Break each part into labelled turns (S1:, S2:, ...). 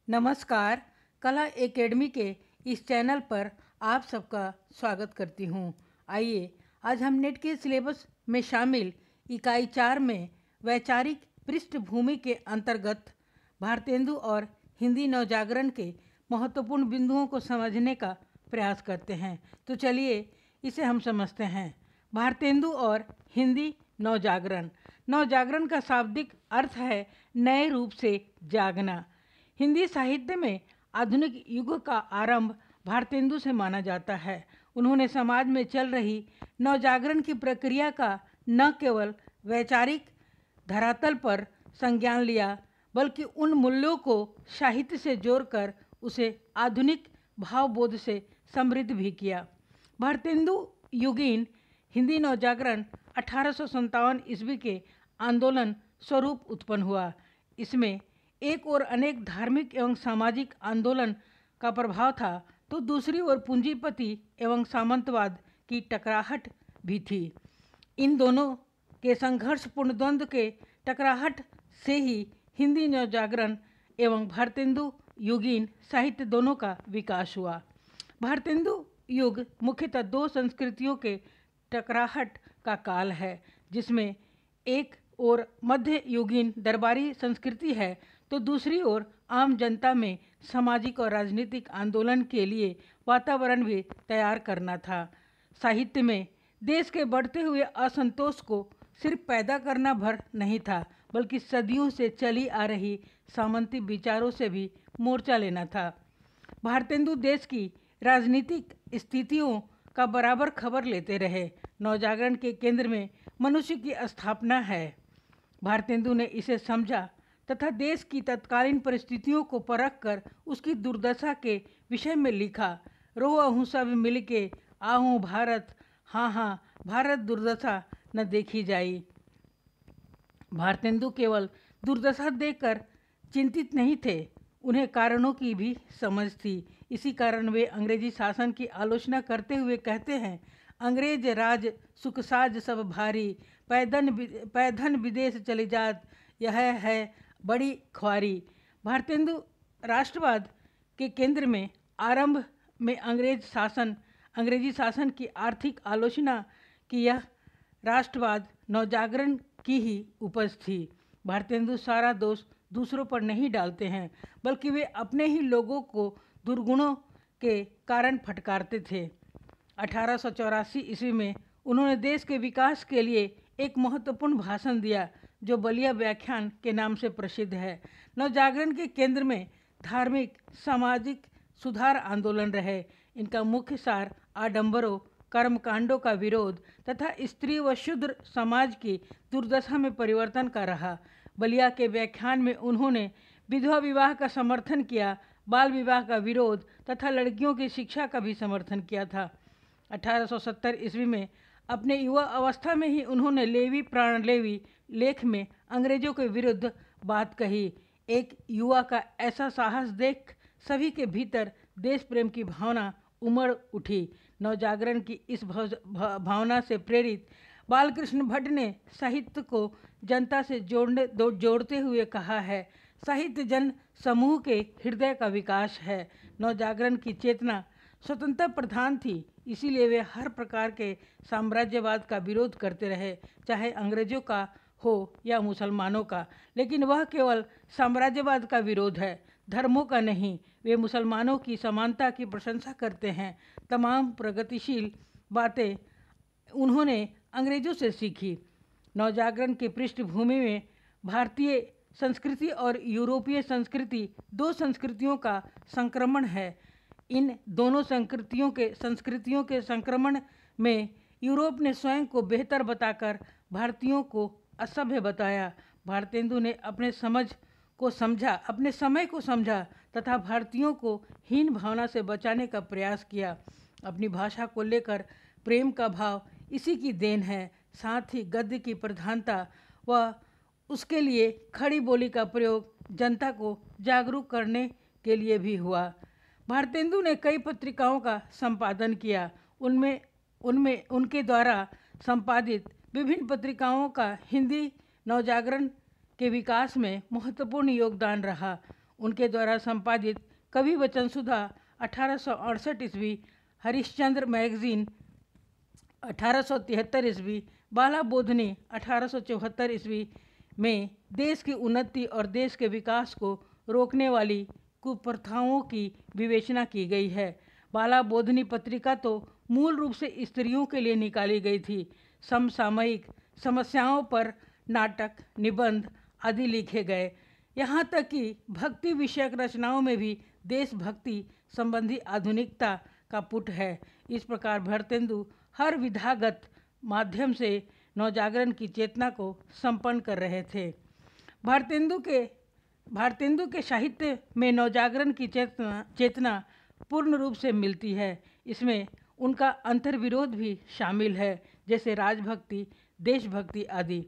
S1: नमस्कार। कला एकेडमी के इस चैनल पर आप सबका स्वागत करती हूँ। आइए आज हम नेट के सिलेबस में शामिल इकाई 4 में वैचारिक पृष्ठभूमि के अंतर्गत भारतेंदु और हिंदी नवजागरण के महत्वपूर्ण बिंदुओं को समझने का प्रयास करते हैं। तो चलिए इसे हम समझते हैं। भारतेंदु और हिंदी नवजागरण। नवजागरण का शाब्दिक अर्थ है नए रूप से जागना। हिंदी साहित्य में आधुनिक युग का आरंभ भारतेंदु से माना जाता है। उन्होंने समाज में चल रही नवजागरण की प्रक्रिया का न केवल वैचारिक धरातल पर संज्ञान लिया, बल्कि उन मूल्यों को साहित्य से जोड़कर उसे आधुनिक भावबोध से समृद्ध भी किया। भारतेंदु युगीन हिंदी नवजागरण 1857 ईस्वी के आंदोलन स्वरूप उत्पन्न हुआ। इसमें एक ओर अनेक धार्मिक एवं सामाजिक आंदोलन का प्रभाव था, तो दूसरी ओर पूंजीपति एवं सामंतवाद की टकराहट भी थी। इन दोनों के संघर्षपूर्ण द्वंद्व के टकराहट से ही हिंदी नवजागरण एवं भारतेंदु युगीन साहित्य दोनों का विकास हुआ। भारतेंदु युग मुख्यतः दो संस्कृतियों के टकराहट का काल है, जिसमें एक ओर मध्य युगीन दरबारी संस्कृति है, तो दूसरी ओर आम जनता में सामाजिक और राजनीतिक आंदोलन के लिए वातावरण भी तैयार करना था। साहित्य में देश के बढ़ते हुए असंतोष को सिर्फ पैदा करना भर नहीं था, बल्कि सदियों से चली आ रही सामंती विचारों से भी मोर्चा लेना था। भारतेंदु देश की राजनीतिक स्थितियों का बराबर खबर लेते रहे। नवजागरण के केंद्र में मनुष्य की स्थापना है। भारतेंदु ने इसे समझा तथा देश की तत्कालीन परिस्थितियों को परख कर उसकी दुर्दशा के विषय में लिखा। रो अहूँ सब मिल के आहूँ भारत, हाँ हाँ भारत दुर्दशा न देखी जाई। भारतेंदु केवल दुर्दशा देखकर चिंतित नहीं थे, उन्हें कारणों की भी समझ थी। इसी कारण वे अंग्रेजी शासन की आलोचना करते हुए कहते हैं, अंग्रेज राज सुख साज सब भारी, पैधन विदेश चली जात, यह है बड़ी ख्वारी। भारतेंदु राष्ट्रवाद के केंद्र में आरंभ में अंग्रेजी शासन की आर्थिक आलोचना की यह राष्ट्रवाद नवजागरण की ही उपज थी। भारतेंदु सारा दोष दूसरों पर नहीं डालते हैं, बल्कि वे अपने ही लोगों को दुर्गुणों के कारण फटकारते थे। 1884 ईस्वी में उन्होंने देश के विकास के लिए एक महत्वपूर्ण भाषण दिया, जो बलिया व्याख्यान के नाम से प्रसिद्ध है। नवजागरण के केंद्र में धार्मिक सामाजिक सुधार आंदोलन रहे। इनका मुख्य सार आडंबरों कर्मकांडों का विरोध तथा स्त्री व शूद्र समाज की दुर्दशा में परिवर्तन का रहा। बलिया के व्याख्यान में उन्होंने विधवा विवाह का समर्थन किया, बाल विवाह का विरोध तथा लड़कियों की शिक्षा का भी समर्थन किया था। 1870 ईस्वी में अपने युवा अवस्था में ही उन्होंने लेवी प्राण लेवी लेख में अंग्रेजों के विरुद्ध बात कही। एक युवा का ऐसा साहस देख सभी के भीतर देश प्रेम की भावना उमड़ उठी। नवजागरण की इस भावना से प्रेरित बालकृष्ण भट्ट ने साहित्य को जनता से जोड़ते हुए कहा है, साहित्य जन समूह के हृदय का विकास है। नवजागरण की चेतना स्वतंत्रता प्रधान थी, इसीलिए वे हर प्रकार के साम्राज्यवाद का विरोध करते रहे, चाहे अंग्रेजों का हो या मुसलमानों का। लेकिन वह केवल साम्राज्यवाद का विरोध है, धर्मों का नहीं। वे मुसलमानों की समानता की प्रशंसा करते हैं। तमाम प्रगतिशील बातें उन्होंने अंग्रेजों से सीखी। नवजागरण की पृष्ठभूमि में भारतीय संस्कृति और यूरोपीय संस्कृति दो संस्कृतियों का संक्रमण है। इन दोनों संस्कृतियों के संक्रमण में यूरोप ने स्वयं को बेहतर बताकर भारतीयों को असभ्य बताया। भारतेंदु ने अपने समय को समझा तथा भारतीयों को हीन भावना से बचाने का प्रयास किया। अपनी भाषा को लेकर प्रेम का भाव इसी की देन है। साथ ही गद्य की प्रधानता व उसके लिए खड़ी बोली का प्रयोग जनता को जागरूक करने के लिए भी हुआ। भारतेंदु ने कई पत्रिकाओं का संपादन किया। उनमें उनके द्वारा संपादित विभिन्न पत्रिकाओं का हिंदी नवजागरण के विकास में महत्वपूर्ण योगदान रहा। उनके द्वारा संपादित कवि वचन सुधा 1868 ईस्वी, हरिश्चंद्र मैगजीन 1873 ईस्वी, बाला बोधनी 1874 ईस्वी में देश की उन्नति और देश के विकास को रोकने वाली कुप्रथाओं की विवेचना की गई है। बाला बोधनी पत्रिका तो मूल रूप से स्त्रियों के लिए निकाली गई थी। समसामयिक समस्याओं पर नाटक, निबंध आदि लिखे गए। यहाँ तक कि भक्ति विषयक रचनाओं में भी देशभक्ति संबंधी आधुनिकता का पुट है। इस प्रकार भारतेंदु हर विधागत माध्यम से नवजागरण की चेतना को संपन्न कर रहे थे। भारतेंदु के साहित्य में नवजागरण की चेतना पूर्ण रूप से मिलती है। इसमें उनका अंतर्विरोध भी शामिल है, जैसे राजभक्ति, देशभक्ति आदि।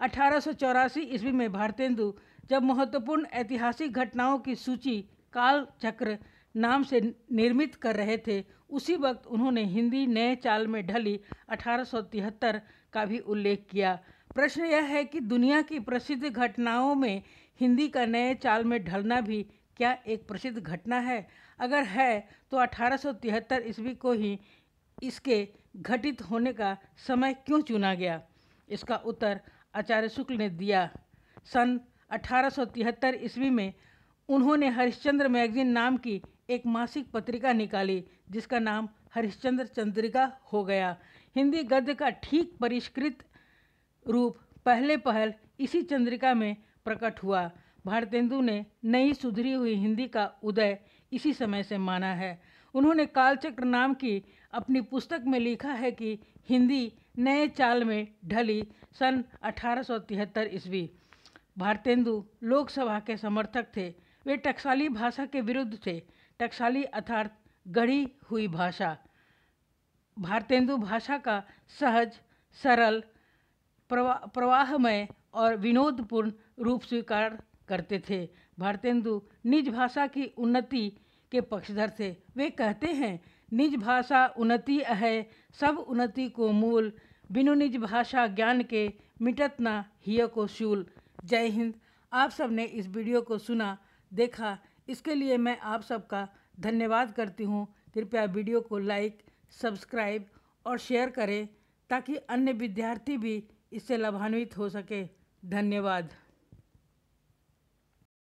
S1: 1884 ईस्वी में भारतेंदु जब महत्वपूर्ण ऐतिहासिक घटनाओं की सूची काल चक्र नाम से निर्मित कर रहे थे, उसी वक्त उन्होंने हिंदी नए चाल में ढली 1873 का भी उल्लेख किया। प्रश्न यह है कि दुनिया की प्रसिद्ध घटनाओं में हिंदी का नए चाल में ढलना भी क्या एक प्रसिद्ध घटना है? अगर है तो 1873 ईस्वी को ही इसके घटित होने का समय क्यों चुना गया? इसका उत्तर आचार्य शुक्ल ने दिया। सन 1873 ईस्वी में उन्होंने हरिश्चंद्र मैगजीन नाम की एक मासिक पत्रिका निकाली, जिसका नाम हरिश्चंद्र चंद्रिका हो गया। हिंदी गद्य का ठीक परिष्कृत रूप पहल इसी चंद्रिका में प्रकट हुआ। भारतेंदु ने नई सुधरी हुई हिंदी का उदय इसी समय से माना है। उन्होंने कालचक्र नाम की अपनी पुस्तक में लिखा है कि हिंदी नए चाल में ढली सन 1873 ईस्वी। भारतेंदु लोकसभा के समर्थक थे। वे टकसाली भाषा के विरुद्ध थे। टकसाली अर्थात गढ़ी हुई भाषा। भारतेंदु भाषा का सहज, सरल, प्रवाहमय और विनोदपूर्ण रूप स्वीकार करते थे। भारतेंदु निज भाषा की उन्नति के पक्षधर थे। वे कहते हैं, निज भाषा उन्नति है, सब उन्नति को मूल, बिनु निज भाषा ज्ञान के मिटत ना हिय को शूल। जय हिंद। आप सब ने इस वीडियो को सुना, देखा, इसके लिए मैं आप सबका धन्यवाद करती हूँ। कृपया वीडियो को लाइक, सब्सक्राइब और शेयर करें ताकि अन्य विद्यार्थी भी इससे लाभान्वित हो सके। धन्यवाद।